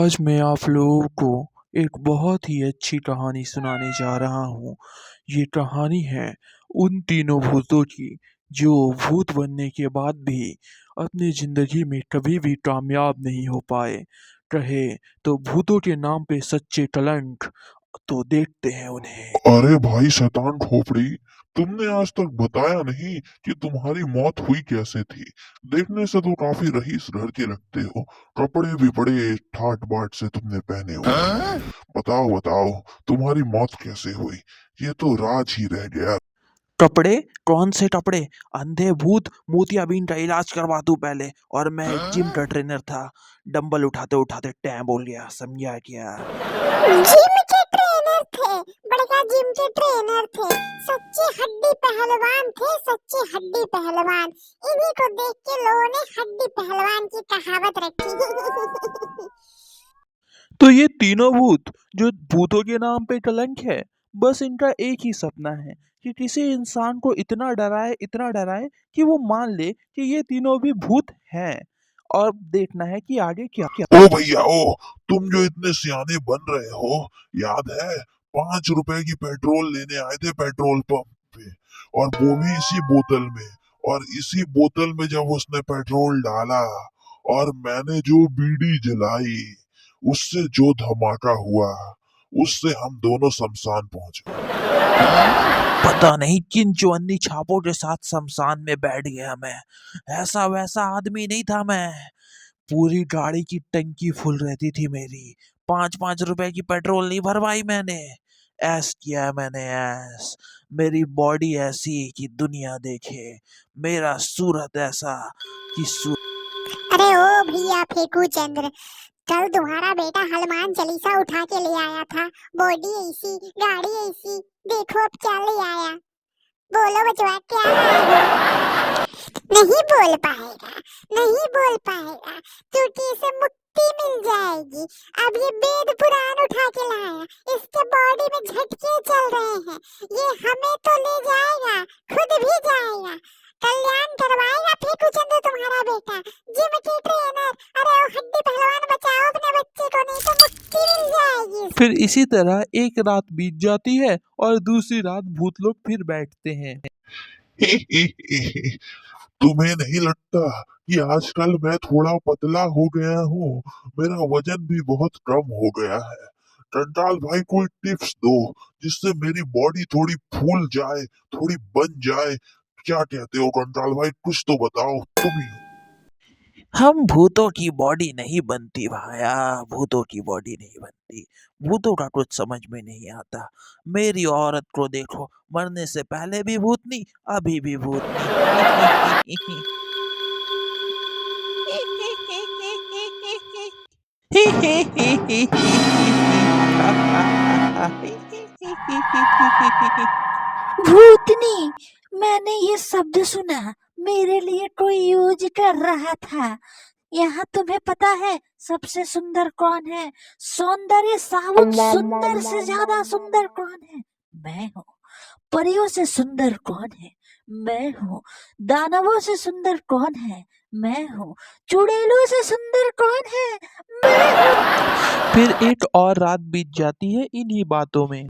आज मैं आप लोगों को एक बहुत ही अच्छी कहानी सुनाने जा रहा हूँ। ये कहानी है उन तीनों भूतों की जो भूत बनने के बाद भी अपनी ज़िंदगी में कभी भी कामयाब नहीं हो पाए। कहे तो भूतों के नाम पे सच्चे कलंक। तो देखते हैं उन्हें। अरे भाई शैतान खोपड़ी, तुमने आज तक बताया नहीं कि तुम्हारी मौत हुई कैसे थी। देखने से तो काफी रईस घर के लगते हो। कपड़े भी बड़े ठाट बाट से तुमने पहने हुए हैं। बताओ बताओ, तुम्हारी मौत कैसे हुई? ये तो राज ही रह गया। कपड़े? कौन से कपड़े? अंधे भूत मोतियाबिंद का इलाज करवा दूं पहले। और मैं एक जिम का ट्रेनर था। डंबल उठाते उठाते टैं बोल गया, समझा क्या? जिम के ट्रेनर थे, बड़का जिम के ट्रेनर थे। सच्चे हड्डी पहलवान थे, सच्चे हड्डी पहलवान। इन्हीं को देख के लोगों ने हड्डी पहलवान की कहावत रखी। तो ये तीनों भूत जो भूतों के नाम पे कलंक है, बस इनका एक ही सपना है कि किसी इंसान को इतना डराए कि वो मान ले कि ये तीनों भी भूत हैं। और देखना है कि आगे क्या क्या। ओ भैया ओ, तुम जो इतने सियाने बन रहे हो, याद है 5 रुपए की पेट्रोल लेने आए थे पेट्रोल पंप पे, और वो भी इसी बोतल में। और इसी बोतल में जब उसने पेट्रोल डाला और मैंने जो बीड़ी जलाई, उससे जो धमाका हुआ, उससे हम दोनों शमशान पहुंच गए। पता नहीं किन चौन्नी छापों के साथ शमशान में बैठ गया मैं। ऐसा वैसा आदमी नहीं था मैं। पूरी गाड़ी की टंकी फुल रहती थी मेरी। 5-5 रुपए की पेट्रोल नहीं भरवाई मैंने। ऐस किया है मैंने, ऐस। मेरी बॉडी ऐसी कि दुनिया देखे। मेरा सूरत ऐसा कि अरे ओ भैया फेकू चंद्र, कल तुम्हारा बेटा हनुमान चालीसा उठा के ले आया था। बॉडी ऐसी, गाड़ी ऐसी, देखो अब क्या ले आया। बोलो बचवा, क्या लाए हो? नहीं बोल पाएगा, नहीं बोल पाएगा, क्योंकि इसे मुक्ति मिल जाएगी। अब ये वेद पुराण उठा के लाया, इसके बॉडी में झटके चल रहे हैं। ये हमें तो ले जाएगा, खुद भी जाएगा। कल्याण करवाएगा फेकू चंद्र तुम्हारा बेटा, जिम के ट्रेनर। अरे ओ हड्डी पहलवान, बचाओ अपने बच्चे को, नहीं तो मुक्ति मिल जाएगी। फिर इसी तरह एक रात बीत जाती है और दूसरी रात भूत लोग फिर बैठते हैं। तुम्हें नहीं लगता कि आजकल मैं थोड़ा पतला हो गया हूँ? मेरा वजन भी बहुत कम हो गया है। कंटाल भाई, कोई टिप्स दो जिससे मेरी बॉडी थोड़ी फूल जाए, थोड़ी बन जाए। क्या कहते हो कंटाल भाई, कुछ तो बताओ तुम ही। हम भूतों की बॉडी नहीं बनती भाया। भूतों की बॉडी नहीं बनती। भूतों का कुछ समझ में नहीं आता। मेरी औरत को देखो, मरने से पहले भी भूतनी, अभी भी भूतनी। भूतनी, मैंने ये शब्द सुना, मेरे लिए कोई यूज कर रहा था। यहाँ तुम्हें पता है सबसे सुंदर कौन है? सौंदर्य सावुत सुंदर से ज्यादा सुंदर कौन है? मैं हूँ। परियों से सुंदर कौन है? मैं हूँ। दानवों से सुंदर कौन है? मैं हूँ। चुड़ैलों से सुंदर कौन है? मैं हूँ। फिर एक और रात बीत जाती है इन्हीं बातों में।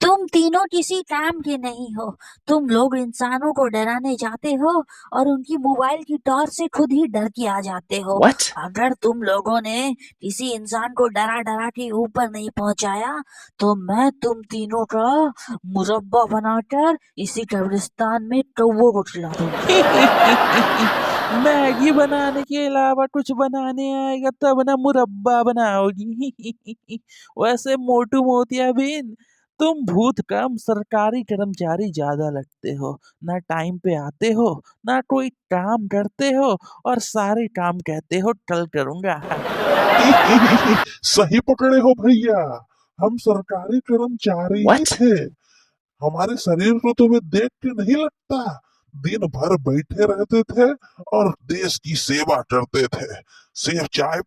तुम तीनों किसी काम के नहीं हो। तुम लोग इंसानों को डराने जाते हो और उनकी मोबाइल की टॉर्च से खुद ही डर के आ जाते हो। What? अगर तुम लोगों ने किसी इंसान को डरा डरा के ऊपर नहीं पहुंचाया तो मैं तुम तीनों का मुरब्बा बनाकर इसी कब्रिस्तान में कौवों को खिला दूंगा। मैगी बनाने के अलावा कुछ बनाने आएगा तब ना मुरब्बा बनाओगी। वैसे मोटू मोतियाबिंद, तुम भूत कम सरकारी कर्मचारी ज्यादा लगते हो। ना टाइम पे आते हो, ना कोई काम करते हो, और सारे काम कहते हो कल करूंगा। सही पकड़े हो भैया, हम सरकारी कर्मचारी ही थे। हमारे शरीर को तुम्हें देख के नहीं लगता? दिन भर बैठे रहते थे और देश की सेवा करते थे। सिर्फ चाय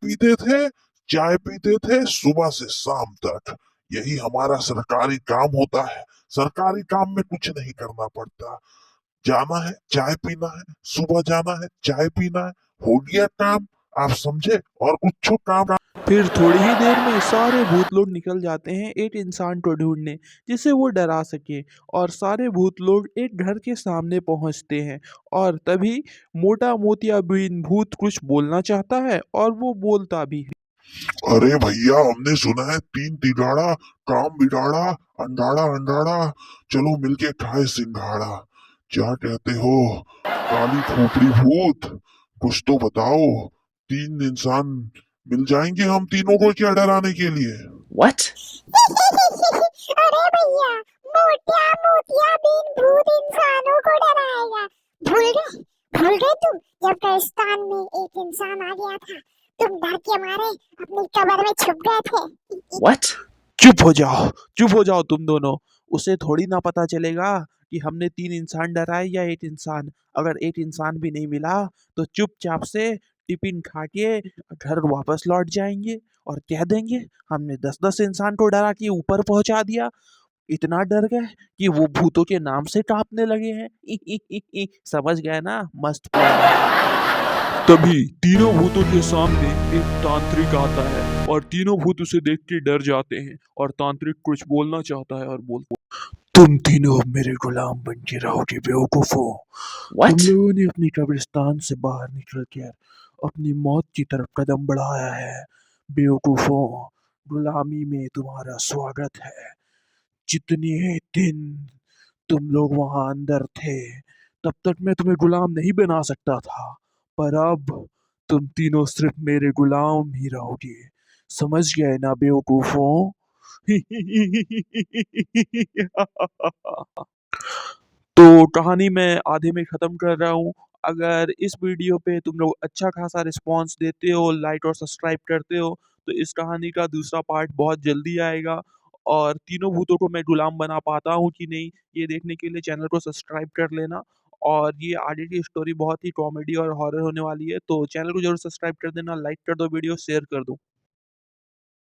पीते थे सुबह से शाम तक। यही हमारा सरकारी काम होता है। सरकारी काम में कुछ नहीं करना पड़ता। जाना है, चाय पीना है, सुबह जाना है, चाय पीना है, हो गया काम। आप समझे? और कुछ काम फिर थोड़ी ही देर में सारे भूत लोग निकल जाते हैं एक इंसान को ढूंढने जिसे वो डरा सके, और सारे भूत लोग एक घर के सामने पहुंचते हैं। और तभी मोटा मोतियाबिंद भूत कुछ बोलना चाहता है और वो बोलता भी है। अरे भैया, हमने सुना है तीन तिगाड़ा काम बिगाड़ा, अंडाड़ा अंडाड़ा, चलो मिलके खाए सिंघाड़ा। क्या कहते हो काली खोपड़ी भूत, कुछ तो बताओ। तीन इंसान मिल जाएंगे हम तीनों को क्या डराने के लिए? What? अरे भैया, मोटिया मोतिया बिन भूत इंसानों को डराएगा। भूल गए तुम जब कब्रिस्तान में एक इंसान आ गया था, तुम डर के मारे अपनी कब्र में छुप गए थे। What? चुप हो जाओ तुम दोनों। उसे थोड़ी ना पता चलेगा कि हमने तीन इंसान डराए या एक इंसान। अगर एक इंसान भी नहीं मिला तो चुपचाप से टिफिन खा के घर वापस लौट जाएंगे और कह देंगे हमने 10-10 इंसान को डरा के ऊपर पहुंचा दिया। इतना डर गए कि वो भूतों के नाम से कांपने लगे हैं। समझ गए ना? मस्त प्लान है। तभी तीनों भूतों के सामने एक तांत्रिक आता है और तीनों भूत उसे देख के डर जाते हैं और तांत्रिक कुछ बोलना चाहता है और बोलता है, तुम तीनों अब मेरे गुलाम बन के रहोगे बेवकूफों। तुम What? लोगों ने अपनी कब्रिस्तान से बाहर निकल कर अपनी मौत की तरफ कदम बढ़ाया है। बेवकूफों, गुलामी में तुम्हारा स्वागत है। जितने दिन तुम लोग वहां अंदर थे तब तक मैं तुम्हें गुलाम नहीं बना सकता था, पर अब तुम तीनों सिर्फ मेरे गुलाम ही रहोगे। समझ गए ना बेवकूफों? तो कहानी मैं आधे में ख़त्म कर रहा हूँ। अगर इस वीडियो पे तुम लोग अच्छा खासा रिस्पॉन्स देते हो, लाइक और सब्सक्राइब करते हो, तो इस कहानी का दूसरा पार्ट बहुत जल्दी आएगा। और तीनों भूतों को मैं गुलाम बना पाता हूँ कि नहीं, ये देखने के लिए चैनल को सब्सक्राइब कर लेना। और ये आगे की स्टोरी बहुत ही कॉमेडी और हॉरर होने वाली है, तो चैनल को ज़रूर सब्सक्राइब कर देना, लाइक कर दो वीडियो, शेयर कर दो।